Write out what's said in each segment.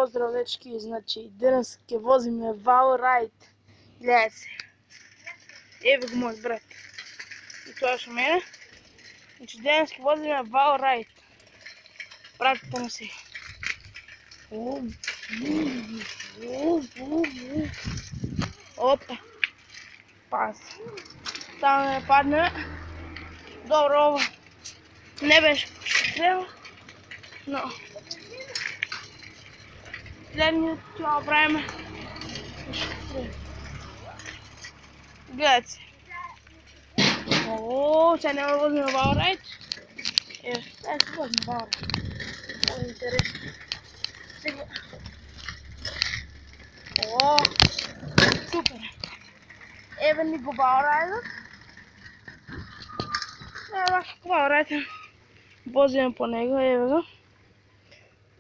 Поздрав, дечки, значи денес ќе возиме Вау Рајд. Гледате се. Еве го мојот брат. И тоа со мене. Значи денес ќе возиме Вау Рајд. Пратите ме се. Опа. Пази. Таму не падне. Добро, ова не беше што треба, но следниот ќе го правиме. Гледате се. Сега нема да возиме Вау Рајд. Еве, сега ќе возиме Вау Рајд. Ovo je интересно. Сега. Супер. Еве ни го Вау Рајдот. Вау Рајд. Возиме по него, еве го.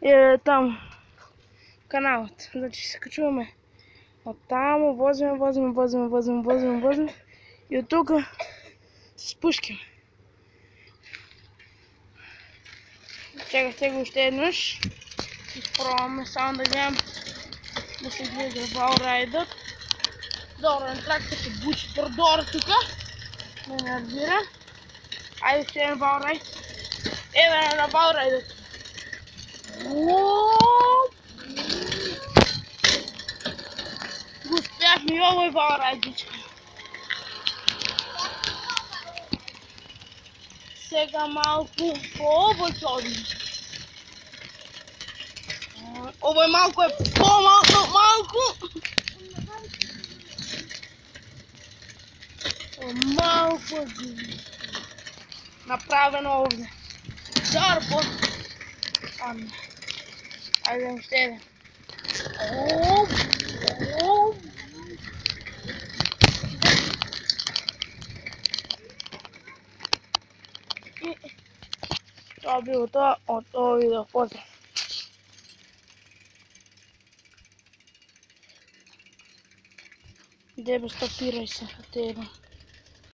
Еве таму каналот. Значи се качуваме од таму, возиме и од тука се спушкаме. Чекайте го уште еднаш. Испробваме само да гледам да се гледа Вау Рајдот. Добро, на траката се бучи продора тука. Не нервира. Ајде уште еден Вау Рајд. Еве на Вау Рајдот. Го успеавме и овој Вау Рајд. Сега малку по овој ќе одиме. Овој малку е малку. Малку е направено овде. Добро, ајде уште еден. Тоа било тоа од овој видео. Поздрав! Дебе, стопирај се, те едно.